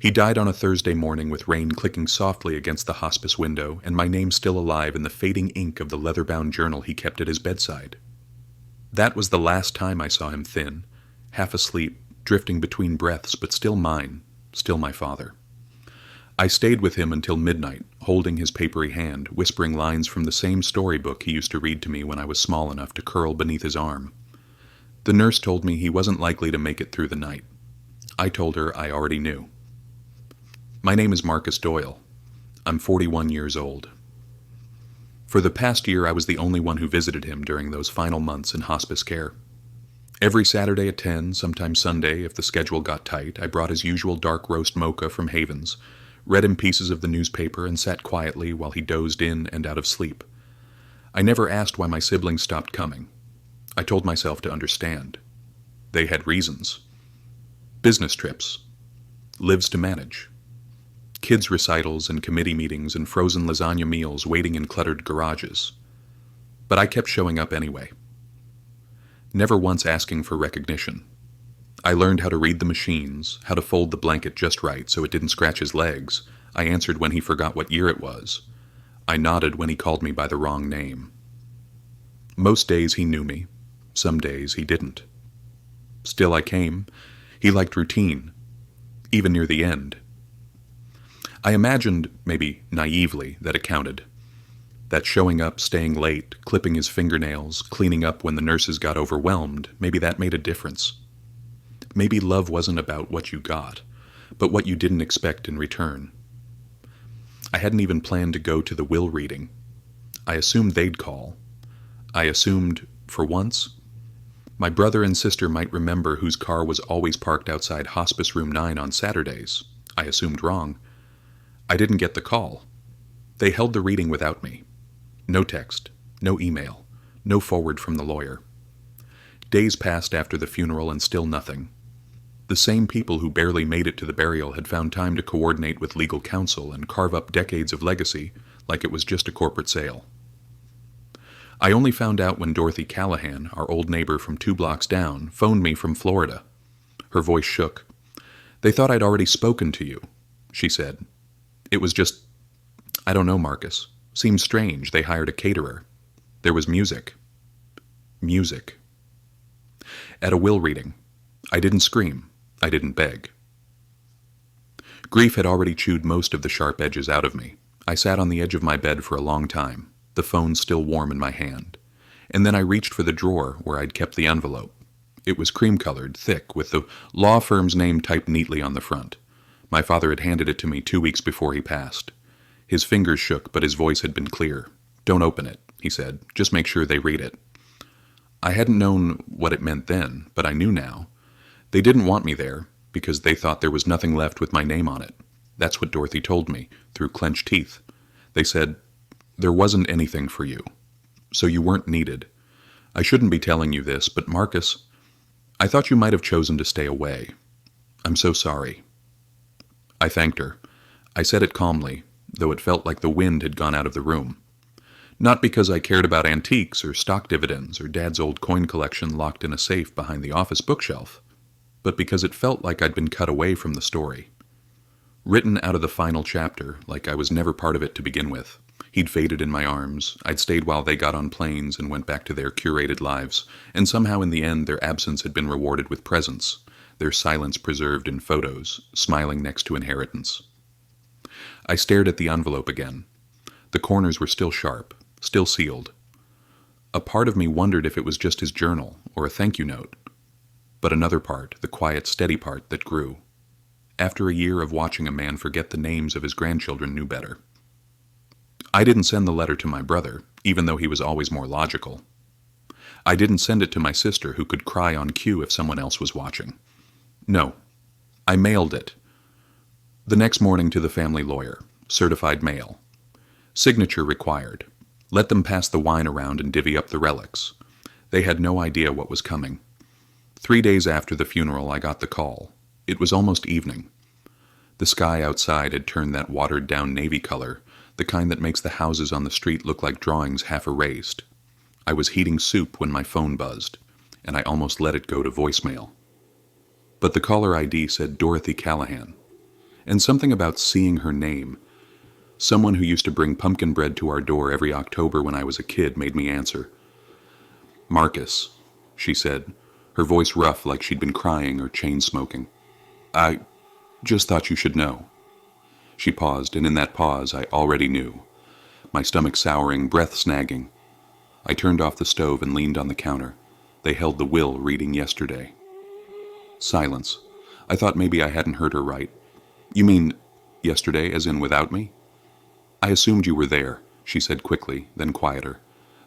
He died on a Thursday morning with rain clicking softly against the hospice window and my name still alive in the fading ink of the leather-bound journal he kept at his bedside. That was the last time I saw him thin, half asleep, drifting between breaths, but still mine, still my father. I stayed with him until midnight, holding his papery hand, whispering lines from the same storybook he used to read to me when I was small enough to curl beneath his arm. The nurse told me he wasn't likely to make it through the night. I told her I already knew. My name is Marcus Doyle. I'm 41 years old. For the past year, I was the only one who visited him during those final months in hospice care. Every Saturday at 10, sometimes Sunday if the schedule got tight, I brought his usual dark roast mocha from Haven's, read him pieces of the newspaper, and sat quietly while he dozed in and out of sleep. I never asked why my siblings stopped coming. I told myself to understand. They had reasons. Business trips. Lives to manage. Kids' recitals and committee meetings and frozen lasagna meals waiting in cluttered garages. But I kept showing up anyway. Never once asking for recognition. I learned how to read the machines, how to fold the blanket just right so it didn't scratch his legs. I answered when he forgot what year it was. I nodded when he called me by the wrong name. Most days he knew me. Some days he didn't. Still I came. He liked routine, even near the end. I imagined, maybe naively, that it counted. That showing up, staying late, clipping his fingernails, cleaning up when the nurses got overwhelmed, maybe that made a difference. Maybe love wasn't about what you got, but what you didn't expect in return. I hadn't even planned to go to the will reading. I assumed they'd call. I assumed, for once, my brother and sister might remember whose car was always parked outside Hospice Room 9 on Saturdays. I assumed wrong. I didn't get the call. They held the reading without me. No text, no email, no forward from the lawyer. Days passed after the funeral and still nothing. The same people who barely made it to the burial had found time to coordinate with legal counsel and carve up decades of legacy like it was just a corporate sale. I only found out when Dorothy Callahan, our old neighbor from 2 blocks down, phoned me from Florida. Her voice shook. "They thought I'd already spoken to you," she said. "It was just, I don't know, Marcus. Seemed strange. They hired a caterer. There was music." Music. At a will reading. I didn't scream. I didn't beg. Grief had already chewed most of the sharp edges out of me. I sat on the edge of my bed for a long time, the phone still warm in my hand. And then I reached for the drawer where I'd kept the envelope. It was cream-colored, thick, with the law firm's name typed neatly on the front. My father had handed it to me 2 weeks before he passed. His fingers shook, but his voice had been clear. "Don't open it," he said. "Just make sure they read it." I hadn't known what it meant then, but I knew now. They didn't want me there, because they thought there was nothing left with my name on it. That's what Dorothy told me, through clenched teeth. They said, "There wasn't anything for you. So you weren't needed. I shouldn't be telling you this, but Marcus, I thought you might have chosen to stay away. I'm so sorry." I thanked her. I said it calmly, though it felt like the wind had gone out of the room. Not because I cared about antiques or stock dividends or Dad's old coin collection locked in a safe behind the office bookshelf, but because it felt like I'd been cut away from the story. Written out of the final chapter, like I was never part of it to begin with. He'd faded in my arms. I'd stayed while they got on planes and went back to their curated lives, and somehow in the end their absence had been rewarded with presents, their silence preserved in photos, smiling next to inheritance. I stared at the envelope again. The corners were still sharp, still sealed. A part of me wondered if it was just his journal, or a thank you note. But another part, the quiet, steady part that grew. After a year of watching a man forget the names of his grandchildren, knew better. I didn't send the letter to my brother, even though he was always more logical. I didn't send it to my sister, who could cry on cue if someone else was watching. No. I mailed it. The next morning to the family lawyer. Certified mail. Signature required. Let them pass the wine around and divvy up the relics. They had no idea what was coming. 3 days after the funeral, I got the call. It was almost evening. The sky outside had turned that watered-down navy color, the kind that makes the houses on the street look like drawings half erased. I was heating soup when my phone buzzed, and I almost let it go to voicemail. But the caller ID said Dorothy Callahan. And something about seeing her name, someone who used to bring pumpkin bread to our door every October when I was a kid, made me answer. "Marcus," she said, her voice rough like she'd been crying or chain smoking. "I just thought you should know." She paused, and in that pause I already knew. My stomach souring, breath snagging. I turned off the stove and leaned on the counter. They held the will reading yesterday. Silence. I thought maybe I hadn't heard her right. "You mean yesterday, as in without me?" "I assumed you were there," she said quickly, then quieter.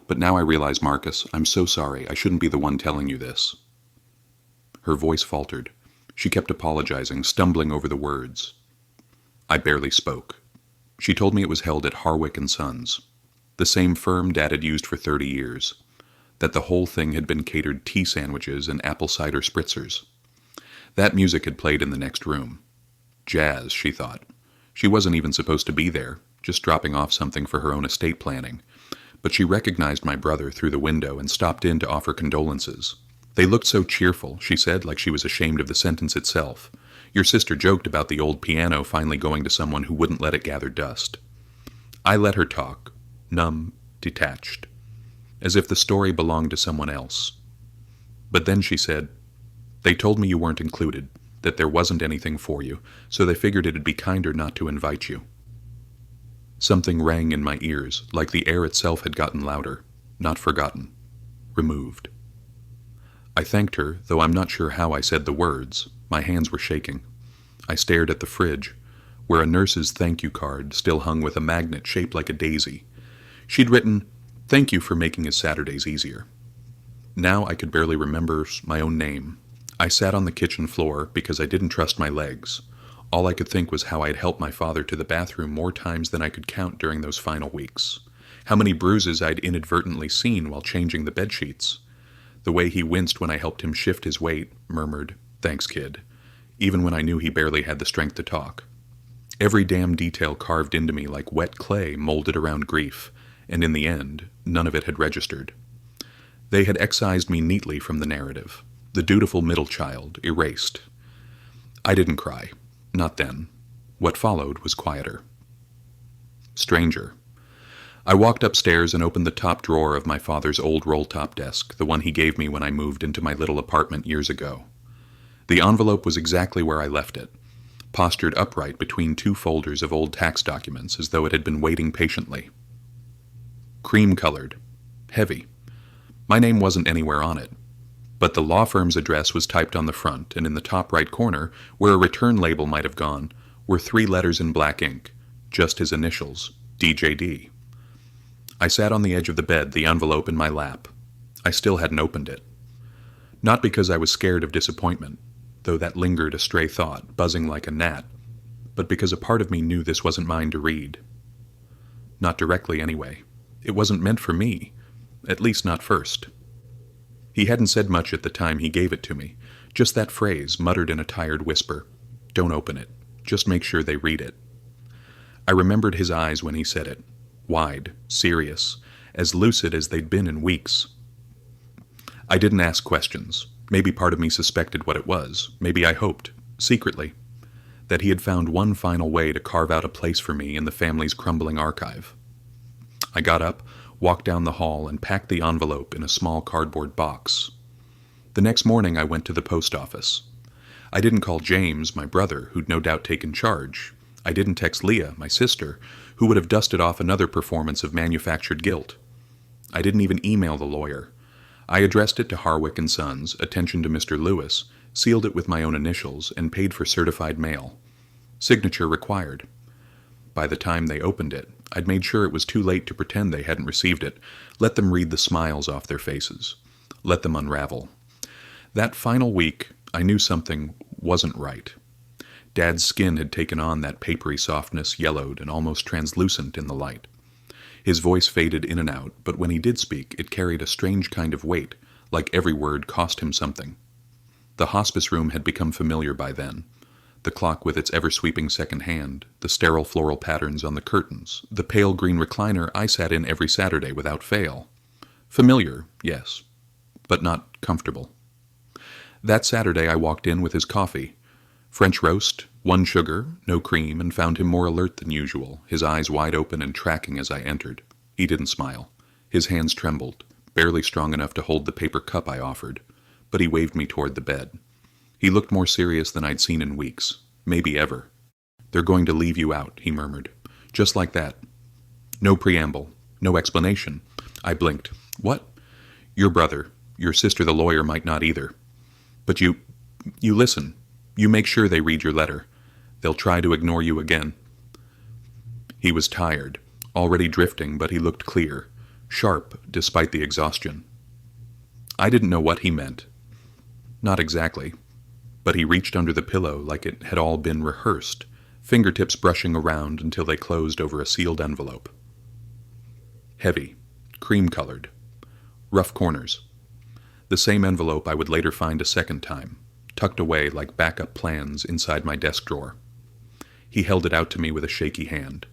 "But now I realize, Marcus, I'm so sorry. I shouldn't be the one telling you this." Her voice faltered. She kept apologizing, stumbling over the words. I barely spoke. She told me it was held at Harwick & Sons, the same firm Dad had used for 30 years, that the whole thing had been catered tea sandwiches and apple cider spritzers. That music had played in the next room. Jazz, she thought. She wasn't even supposed to be there, just dropping off something for her own estate planning. But she recognized my brother through the window and stopped in to offer condolences. They looked so cheerful, she said, like she was ashamed of the sentence itself. Your sister joked about the old piano finally going to someone who wouldn't let it gather dust. I let her talk, numb, detached, as if the story belonged to someone else. But then she said, "They told me you weren't included, that there wasn't anything for you, so they figured it'd be kinder not to invite you." Something rang in my ears, like the air itself had gotten louder, not forgotten, removed. I thanked her, though I'm not sure how I said the words. My hands were shaking. I stared at the fridge, where a nurse's thank you card still hung with a magnet shaped like a daisy. She'd written, "Thank you for making his Saturdays easier." Now I could barely remember my own name. I sat on the kitchen floor because I didn't trust my legs. All I could think was how I'd helped my father to the bathroom more times than I could count during those final weeks. How many bruises I'd inadvertently seen while changing the bedsheets. The way he winced when I helped him shift his weight, murmured, "Thanks, kid," even when I knew he barely had the strength to talk. Every damn detail carved into me like wet clay molded around grief, and in the end, none of it had registered. They had excised me neatly from the narrative. The dutiful middle child, erased. I didn't cry. Not then. What followed was quieter. Stranger. I walked upstairs and opened the top drawer of my father's old roll-top desk, the one he gave me when I moved into my little apartment years ago. The envelope was exactly where I left it, postured upright between two folders of old tax documents as though it had been waiting patiently. Cream-colored. Heavy. My name wasn't anywhere on it, but the law firm's address was typed on the front, and in the top right corner, where a return label might have gone, were 3 letters in black ink, just his initials, DJD. I sat on the edge of the bed, the envelope in my lap. I still hadn't opened it. Not because I was scared of disappointment, though that lingered a stray thought, buzzing like a gnat, but because a part of me knew this wasn't mine to read. Not directly, anyway. It wasn't meant for me, at least not first. He hadn't said much at the time he gave it to me, just that phrase, muttered in a tired whisper. "Don't open it. Just make sure they read it." I remembered his eyes when he said it. Wide, serious, as lucid as they'd been in weeks. I didn't ask questions. Maybe part of me suspected what it was. Maybe I hoped, secretly, that he had found one final way to carve out a place for me in the family's crumbling archive. I got up, walked down the hall, and packed the envelope in a small cardboard box. The next morning I went to the post office. I didn't call James, my brother, who'd no doubt taken charge. I didn't text Leah, my sister, who would have dusted off another performance of manufactured guilt. I didn't even email the lawyer. I addressed it to Harwick & Sons, attention to Mr. Lewis, sealed it with my own initials, and paid for certified mail. Signature required. By the time they opened it, I'd made sure it was too late to pretend they hadn't received it. Let them read the smiles off their faces. Let them unravel. That final week, I knew something wasn't right. Dad's skin had taken on that papery softness, yellowed and almost translucent in the light. His voice faded in and out, but when he did speak, it carried a strange kind of weight, like every word cost him something. The hospice room had become familiar by then. The clock with its ever-sweeping second hand, the sterile floral patterns on the curtains, the pale green recliner I sat in every Saturday without fail. Familiar, yes, but not comfortable. That Saturday I walked in with his coffee. French roast, 1 sugar, no cream, and found him more alert than usual, his eyes wide open and tracking as I entered. He didn't smile. His hands trembled, barely strong enough to hold the paper cup I offered, but he waved me toward the bed. He looked more serious than I'd seen in weeks, maybe ever. "They're going to leave you out," he murmured. Just like that. No preamble, no explanation. I blinked. "What?" "Your brother, your sister the lawyer might not either. But you listen. You make sure they read your letter. They'll try to ignore you again." He was tired, already drifting, but he looked clear, sharp despite the exhaustion. I didn't know what he meant. Not exactly. But he reached under the pillow like it had all been rehearsed, fingertips brushing around until they closed over a sealed envelope. Heavy, cream-colored, rough corners. The same envelope I would later find a second time, tucked away like backup plans inside my desk drawer. He held it out to me with a shaky hand.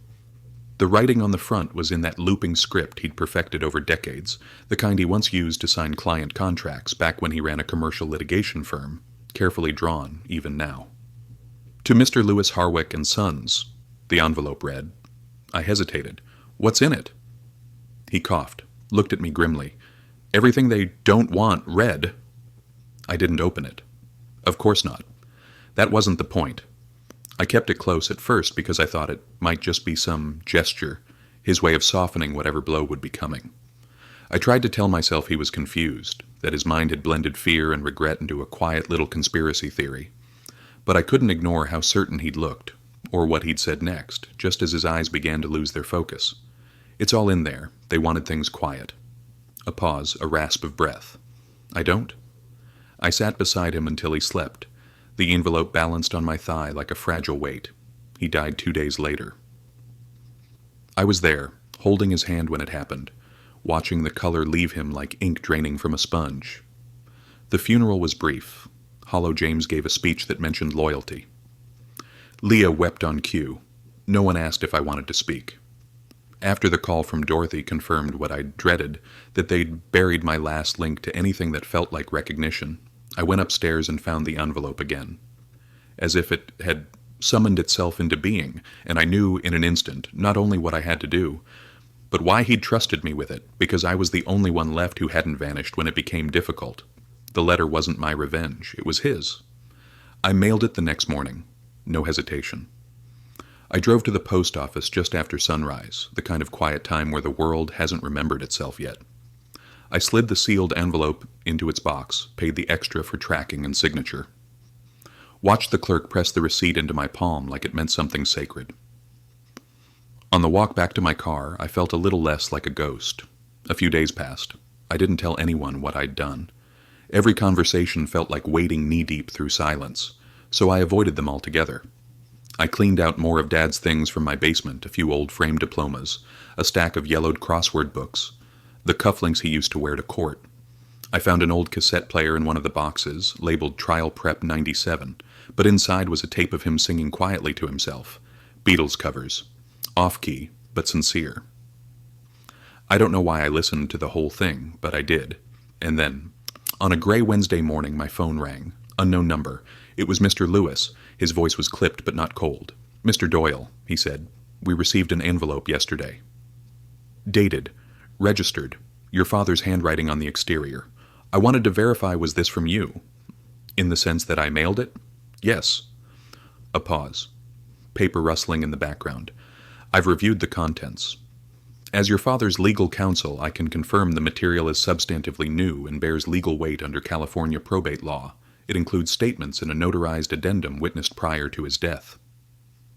The writing on the front was in that looping script he'd perfected over decades, the kind he once used to sign client contracts back when he ran a commercial litigation firm, carefully drawn even now. "To Mr. Lewis Harwick and Sons," the envelope read. I hesitated. "What's in it?" He coughed, looked at me grimly. "Everything they don't want read." I didn't open it. Of course not. That wasn't the point. I kept it close at first because I thought it might just be some gesture, his way of softening whatever blow would be coming. I tried to tell myself he was confused, that his mind had blended fear and regret into a quiet little conspiracy theory. But I couldn't ignore how certain he'd looked, or what he'd said next, just as his eyes began to lose their focus. "It's all in there. They wanted things quiet." A pause, a rasp of breath. "I don't?" I sat beside him until he slept. The envelope balanced on my thigh like a fragile weight. He died 2 days later. I was there, holding his hand when it happened, watching the color leave him like ink draining from a sponge. The funeral was brief. Hollow James gave a speech that mentioned loyalty. Leah wept on cue. No one asked if I wanted to speak. After the call from Dorothy confirmed what I'd dreaded, that they'd buried my last link to anything that felt like recognition, I went upstairs and found the envelope again. As if it had summoned itself into being, and I knew in an instant not only what I had to do, but why he'd trusted me with it, because I was the only one left who hadn't vanished when it became difficult. The letter wasn't my revenge, it was his. I mailed it the next morning. No hesitation. I drove to the post office just after sunrise, the kind of quiet time where the world hasn't remembered itself yet. I slid the sealed envelope into its box, paid the extra for tracking and signature. Watched the clerk press the receipt into my palm like it meant something sacred. On the walk back to my car, I felt a little less like a ghost. A few days passed. I didn't tell anyone what I'd done. Every conversation felt like wading knee-deep through silence, so I avoided them altogether. I cleaned out more of Dad's things from my basement, a few old framed diplomas, a stack of yellowed crossword books, the cufflinks he used to wear to court. I found an old cassette player in one of the boxes, labeled Trial Prep 97, but inside was a tape of him singing quietly to himself. Beatles covers. Off-key, but sincere. I don't know why I listened to the whole thing, but I did. And then, on a gray Wednesday morning, my phone rang. Unknown number. It was Mr. Lewis. His voice was clipped but not cold. "Mr. Doyle," he said. "We received an envelope yesterday. Dated. Registered. Your father's handwriting on the exterior. I wanted to verify, was this from you? In the sense that I mailed it?" "Yes." A pause. Paper rustling in the background. "I've reviewed the contents. As your father's legal counsel, I can confirm the material is substantively new and bears legal weight under California probate law. It includes statements and a notarized addendum witnessed prior to his death."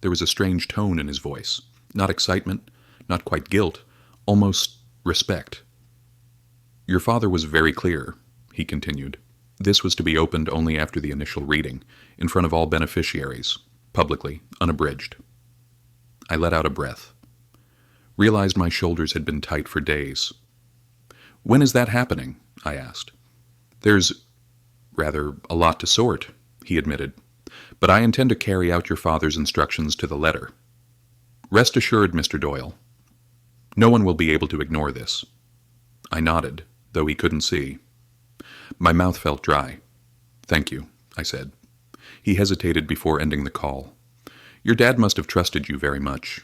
There was a strange tone in his voice. Not excitement, not quite guilt, almost respect. "Your father was very clear," he continued. "This was to be opened only after the initial reading, in front of all beneficiaries, publicly, unabridged." I let out a breath. Realized my shoulders had been tight for days. "When is that happening?" I asked. "There's rather a lot to sort," he admitted, "but I intend to carry out your father's instructions to the letter. Rest assured, Mr. Doyle, no one will be able to ignore this." I nodded, though he couldn't see. My mouth felt dry. "Thank you," I said. He hesitated before ending the call. Your dad must have trusted you very much."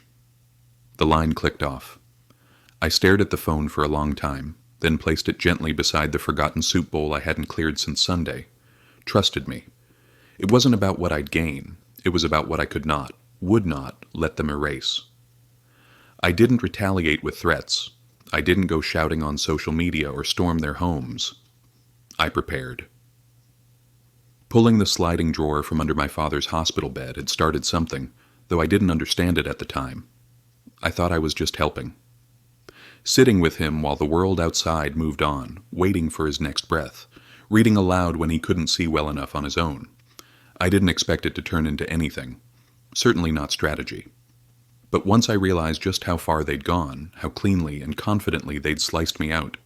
The line clicked off. I stared at the phone for a long time, then placed it gently beside the forgotten soup bowl I hadn't cleared since Sunday. Trusted me. It wasn't about what I'd gain. It was about what I could not, would not, let them erase. I didn't retaliate with threats. I didn't go shouting on social media or storm their homes. I prepared. Pulling the sliding drawer from under my father's hospital bed had started something, though I didn't understand it at the time. I thought I was just helping. Sitting with him while the world outside moved on, waiting for his next breath, reading aloud when he couldn't see well enough on his own. I didn't expect it to turn into anything. Certainly not strategy. But once I realized just how far they'd gone, how cleanly and confidently they'd sliced me out,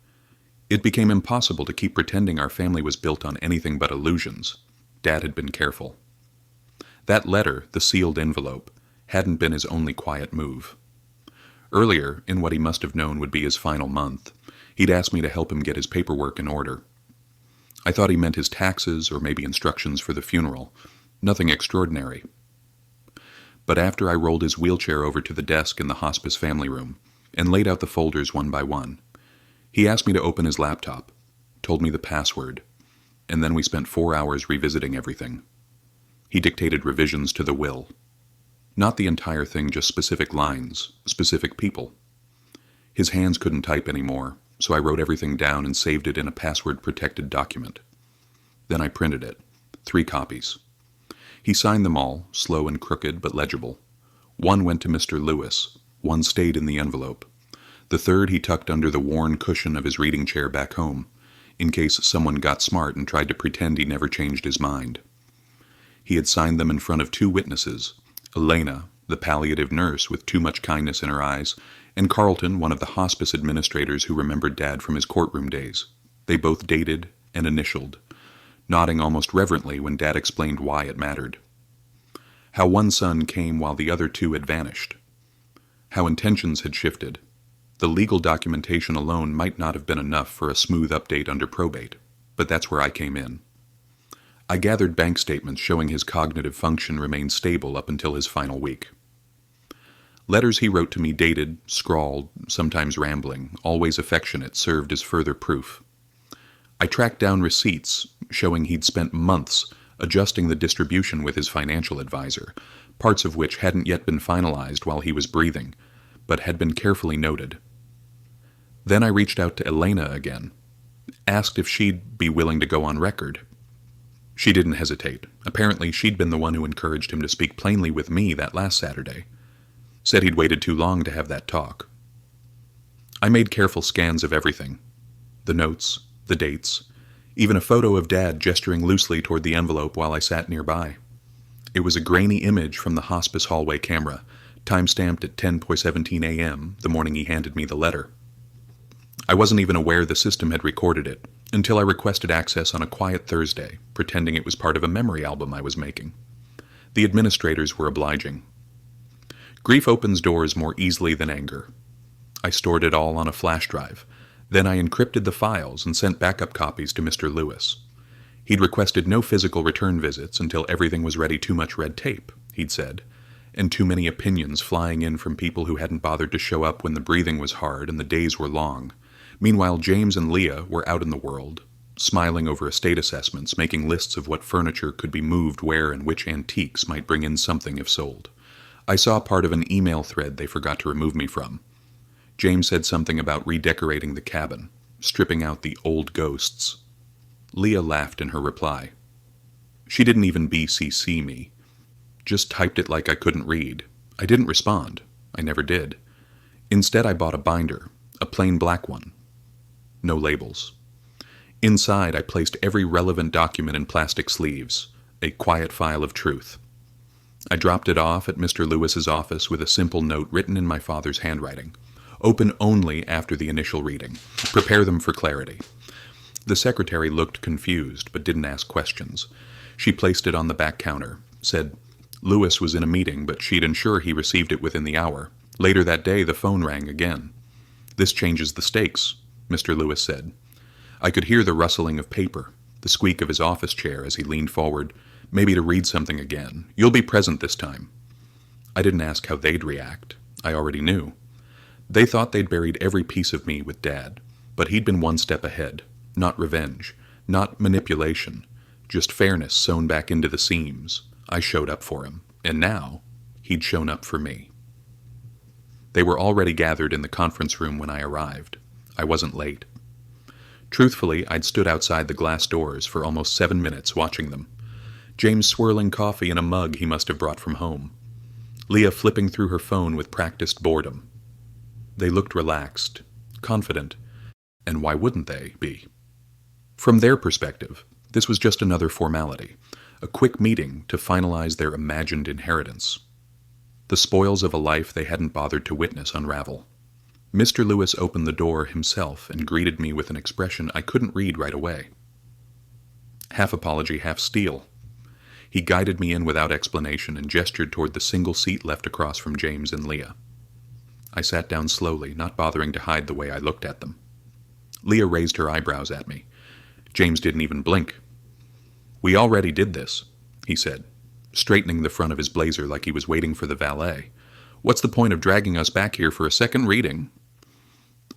it became impossible to keep pretending our family was built on anything but illusions. Dad had been careful. That letter, the sealed envelope, hadn't been his only quiet move. Earlier, in what he must have known would be his final month, he'd asked me to help him get his paperwork in order. I thought he meant his taxes or maybe instructions for the funeral. Nothing extraordinary. But after I rolled his wheelchair over to the desk in the hospice family room and laid out the folders one by one, he asked me to open his laptop, told me the password, and then we spent 4 hours revisiting everything. He dictated revisions to the will. Not the entire thing, just specific lines, specific people. His hands couldn't type anymore, so I wrote everything down and saved it in a password-protected document. Then I printed it, 3 copies. He signed them all, slow and crooked but legible. One went to Mr. Lewis, one stayed in the envelope. The third he tucked under the worn cushion of his reading chair back home, in case someone got smart and tried to pretend he never changed his mind. He had signed them in front of 2 witnesses, Elena, the palliative nurse with too much kindness in her eyes, and Carlton, one of the hospice administrators who remembered Dad from his courtroom days. They both dated and initialed, nodding almost reverently when Dad explained why it mattered. How one son came while the other 2 had vanished. How intentions had shifted. The legal documentation alone might not have been enough for a smooth update under probate, but that's where I came in. I gathered bank statements showing his cognitive function remained stable up until his final week. Letters he wrote to me dated, scrawled, sometimes rambling, always affectionate, served as further proof. I tracked down receipts showing he'd spent months adjusting the distribution with his financial advisor, parts of which hadn't yet been finalized while he was breathing, but had been carefully noted. Then I reached out to Elena again, asked if she'd be willing to go on record. She didn't hesitate. Apparently she'd been the one who encouraged him to speak plainly with me that last Saturday. Said he'd waited too long to have that talk. I made careful scans of everything. The notes, the dates, even a photo of Dad gesturing loosely toward the envelope while I sat nearby. It was a grainy image from the hospice hallway camera, time-stamped at 10:17 a.m., the morning he handed me the letter. I wasn't even aware the system had recorded it, until I requested access on a quiet Thursday, pretending it was part of a memory album I was making. The administrators were obliging. Grief opens doors more easily than anger. I stored it all on a flash drive. Then I encrypted the files and sent backup copies to Mr. Lewis. He'd requested no physical return visits until everything was ready. Too much red tape, he'd said, and too many opinions flying in from people who hadn't bothered to show up when the breathing was hard and the days were long. Meanwhile, James and Leah were out in the world, smiling over estate assessments, making lists of what furniture could be moved where and which antiques might bring in something if sold. I saw part of an email thread they forgot to remove me from. James said something about redecorating the cabin, stripping out the old ghosts. Leah laughed in her reply. She didn't even BCC me. Just typed it like I couldn't read. I didn't respond. I never did. Instead, I bought a binder, a plain black one. No labels. Inside, I placed every relevant document in plastic sleeves, a quiet file of truth. I dropped it off at Mr. Lewis's office with a simple note written in my father's handwriting. Open only after the initial reading. Prepare them for clarity. The secretary looked confused, but didn't ask questions. She placed it on the back counter, said Lewis was in a meeting, but she'd ensure he received it within the hour. Later that day, the phone rang again. This changes the stakes, Mr. Lewis said. I could hear the rustling of paper, the squeak of his office chair as he leaned forward, maybe to read something again. You'll be present this time. I didn't ask how they'd react. I already knew. They thought they'd buried every piece of me with Dad, but he'd been one step ahead. Not revenge, not manipulation, just fairness sewn back into the seams. I showed up for him, and now he'd shown up for me. They were already gathered in the conference room when I arrived. I wasn't late. Truthfully, I'd stood outside the glass doors for almost 7 minutes watching them. James swirling coffee in a mug he must have brought from home. Leah flipping through her phone with practiced boredom. They looked relaxed, confident, and why wouldn't they be? From their perspective, this was just another formality, a quick meeting to finalize their imagined inheritance. The spoils of a life they hadn't bothered to witness unravel. Mr. Lewis opened the door himself and greeted me with an expression I couldn't read right away. Half apology, half steel. He guided me in without explanation and gestured toward the single seat left across from James and Leah. I sat down slowly, not bothering to hide the way I looked at them. Leah raised her eyebrows at me. James didn't even blink. "We already did this," he said, straightening the front of his blazer like he was waiting for the valet. "What's the point of dragging us back here for a second reading?"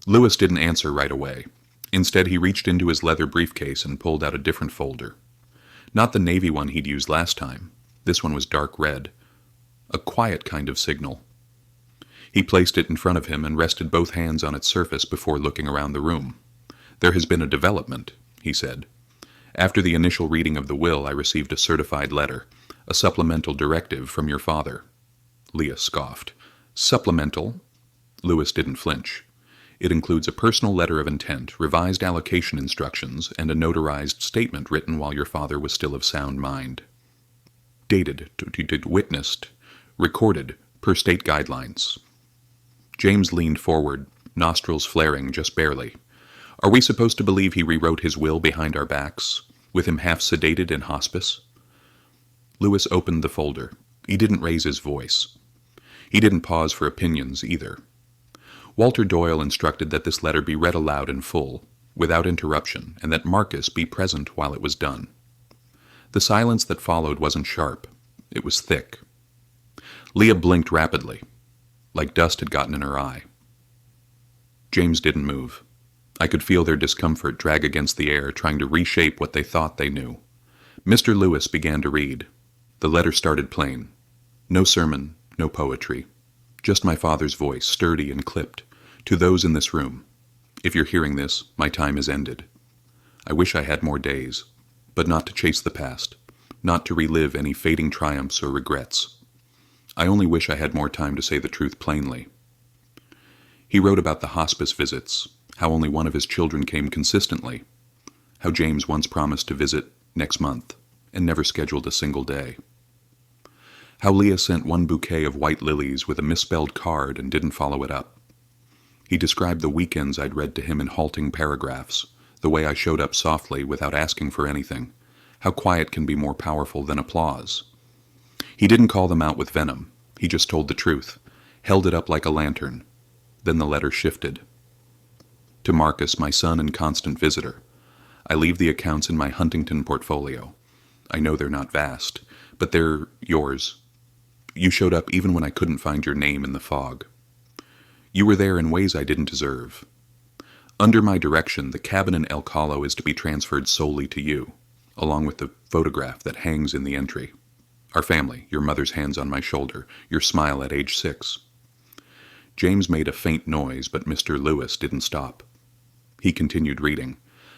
Lewis didn't answer right away. Instead, he reached into his leather briefcase and pulled out a different folder. Not the navy one he'd used last time. This one was dark red. A quiet kind of signal. He placed it in front of him and rested both hands on its surface before looking around the room. "There has been a development," he said. "After the initial reading of the will, I received a certified letter, a supplemental directive from your father." Leah scoffed. "Supplemental?" Lewis didn't flinch. "It includes a personal letter of intent, revised allocation instructions, and a notarized statement written while your father was still of sound mind. Dated, witnessed, recorded, per state guidelines." James leaned forward, nostrils flaring just barely. "Are we supposed to believe he rewrote his will behind our backs, with him half sedated in hospice?" Lewis opened the folder. He didn't raise his voice. He didn't pause for opinions either. Walter Doyle instructed that this letter be read aloud in full, without interruption, and that Marcus be present while it was done. The silence that followed wasn't sharp. It was thick. Leah blinked rapidly, like dust had gotten in her eye. James didn't move. I could feel their discomfort drag against the air, trying to reshape what they thought they knew. Mr. Lewis began to read. The letter started plain. No sermon, no poetry. Just my father's voice, sturdy and clipped. "To those in this room. If you're hearing this, my time is ended. I wish I had more days, but not to chase the past, not to relive any fading triumphs or regrets. I only wish I had more time to say the truth plainly." He wrote about the hospice visits, how only one of his children came consistently, how James once promised to visit next month and never scheduled a single day, how Leah sent one bouquet of white lilies with a misspelled card and didn't follow it up. He described the weekends I'd read to him in halting paragraphs, the way I showed up softly without asking for anything, how quiet can be more powerful than applause. He didn't call them out with venom. He just told the truth, held it up like a lantern. Then the letter shifted. "To Marcus, my son and constant visitor. I leave the accounts in my Huntington portfolio. I know they're not vast, but they're yours. You showed up even when I couldn't find your name in the fog. You were there in ways I didn't deserve. Under my direction, the cabin in El Calo is to be transferred solely to you, along with the photograph that hangs in the entry. Our family, your mother's hands on my shoulder, your smile at age 6. James made a faint noise, but Mr. Lewis didn't stop. He continued reading.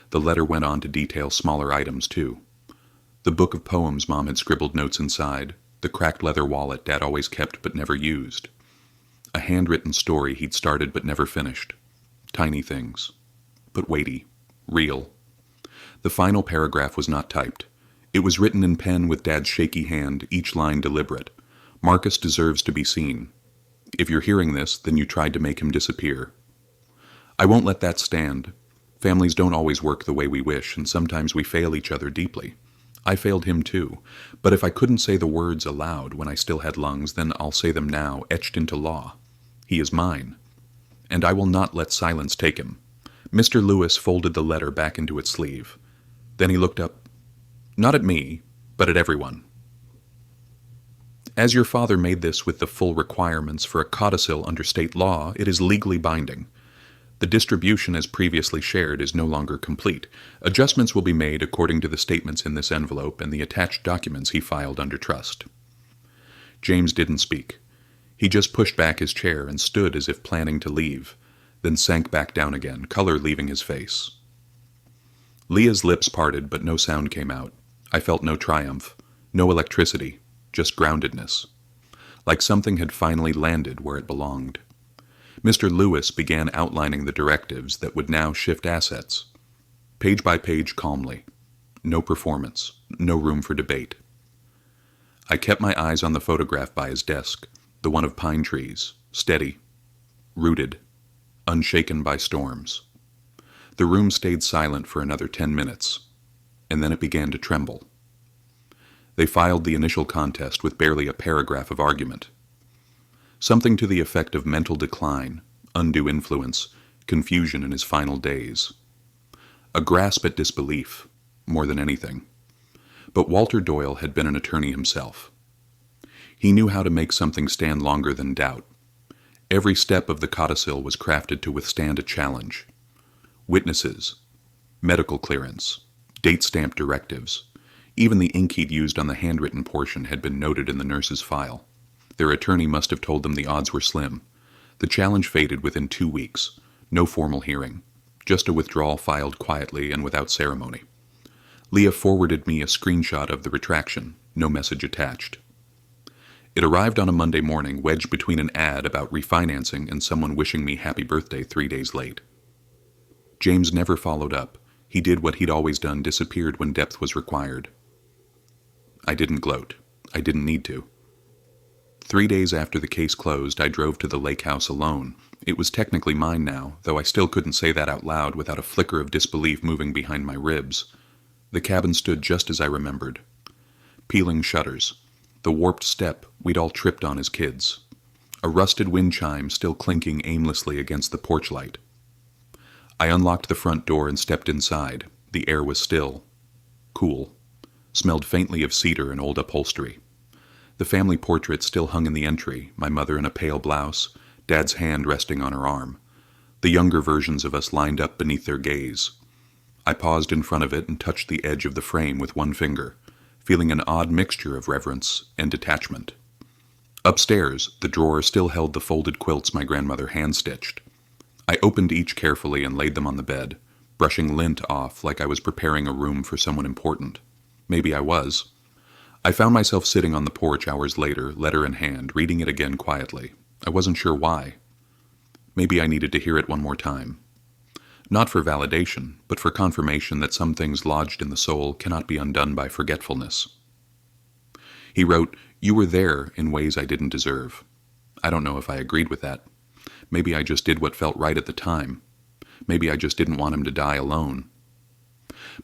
The letter went on to detail smaller items, too. The book of poems Mom had scribbled notes inside, the cracked leather wallet Dad always kept but never used. A handwritten story he'd started but never finished. Tiny things, but weighty, real. The final paragraph was not typed. It was written in pen with Dad's shaky hand, each line deliberate. "Marcus deserves to be seen. If you're hearing this, then you tried to make him disappear. I won't let that stand. Families don't always work the way we wish, and sometimes we fail each other deeply. I failed him too, but if I couldn't say the words aloud when I still had lungs, then I'll say them now, etched into law. He is mine, and I will not let silence take him." Mr. Lewis folded the letter back into its sleeve. Then he looked up, not at me, but at everyone. As your father made this with the full requirements for a codicil under state law, it is legally binding. The distribution as previously shared is no longer complete. Adjustments will be made according to the statements in this envelope and the attached documents he filed under trust. James didn't speak. He just pushed back his chair and stood as if planning to leave, then sank back down again, color leaving his face. Leah's lips parted, but no sound came out. I felt no triumph, no electricity, just groundedness. Like something had finally landed where it belonged. Mr. Lewis began outlining the directives that would now shift assets. Page by page calmly. No performance, no room for debate. I kept my eyes on the photograph by his desk, the one of pine trees, steady, rooted, unshaken by storms. The room stayed silent for another 10 minutes, and then it began to tremble. They filed the initial contest with barely a paragraph of argument. Something to the effect of mental decline, undue influence, confusion in his final days. A grasp at disbelief, more than anything. But Walter Doyle had been an attorney himself. He knew how to make something stand longer than doubt. Every step of the codicil was crafted to withstand a challenge. Witnesses, medical clearance, date-stamped directives. Even the ink he'd used on the handwritten portion had been noted in the nurse's file. Their attorney must have told them the odds were slim. The challenge faded within 2 weeks. No formal hearing. Just a withdrawal filed quietly and without ceremony. Leah forwarded me a screenshot of the retraction, no message attached. It arrived on a Monday morning, wedged between an ad about refinancing and someone wishing me happy birthday 3 days late. James never followed up. He did what he'd always done, disappeared when depth was required. I didn't gloat. I didn't need to. 3 days after the case closed, I drove to the lake house alone. It was technically mine now, though I still couldn't say that out loud without a flicker of disbelief moving behind my ribs. The cabin stood just as I remembered. Peeling shutters. The warped step we'd all tripped on as kids. A rusted wind chime still clinking aimlessly against the porch light. I unlocked the front door and stepped inside. The air was still. Cool. Smelled faintly of cedar and old upholstery. The family portrait still hung in the entry, my mother in a pale blouse, Dad's hand resting on her arm. The younger versions of us lined up beneath their gaze. I paused in front of it and touched the edge of the frame with one finger, feeling an odd mixture of reverence and detachment. Upstairs, the drawer still held the folded quilts my grandmother hand-stitched. I opened each carefully and laid them on the bed, brushing lint off like I was preparing a room for someone important. Maybe I was. I found myself sitting on the porch hours later, letter in hand, reading it again quietly. I wasn't sure why. Maybe I needed to hear it one more time. Not for validation, but for confirmation that some things lodged in the soul cannot be undone by forgetfulness. He wrote, "You were there in ways I didn't deserve." I don't know if I agreed with that. Maybe I just did what felt right at the time. Maybe I just didn't want him to die alone.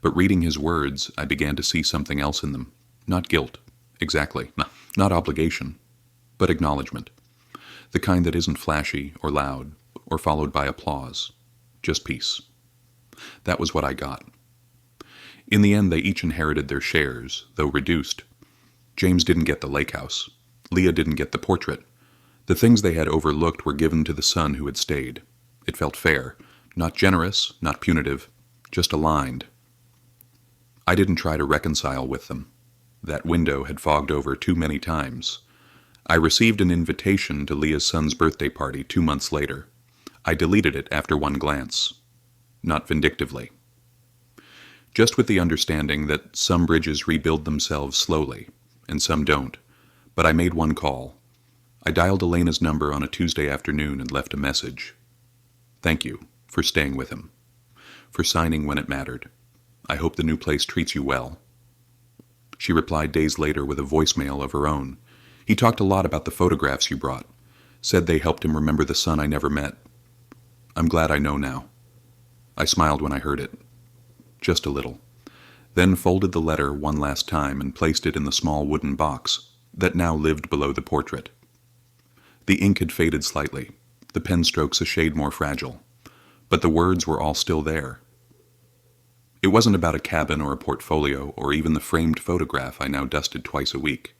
But reading his words, I began to see something else in them. Not guilt, exactly, not obligation, but acknowledgement. The kind that isn't flashy or loud or followed by applause. Just peace. That was what I got. In the end, they each inherited their shares, though reduced. James didn't get the lake house. Leah didn't get the portrait. The things they had overlooked were given to the son who had stayed. It felt fair, not generous, not punitive, just aligned. I didn't try to reconcile with them. That window had fogged over too many times. I received an invitation to Leah's son's birthday party 2 months later. I deleted it after one glance. Not vindictively. Just with the understanding that some bridges rebuild themselves slowly, and some don't. But I made one call. I dialed Elena's number on a Tuesday afternoon and left a message. Thank you for staying with him. For signing when it mattered. I hope the new place treats you well. She replied days later with a voicemail of her own. He talked a lot about the photographs you brought. Said they helped him remember the son I never met. I'm glad I know now. I smiled when I heard it. Just a little. Then folded the letter one last time and placed it in the small wooden box that now lived below the portrait. The ink had faded slightly, the pen strokes a shade more fragile, but the words were all still there. It wasn't about a cabin or a portfolio or even the framed photograph I now dusted twice a week.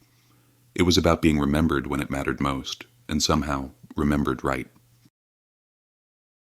It was about being remembered when it mattered most, and somehow remembered right.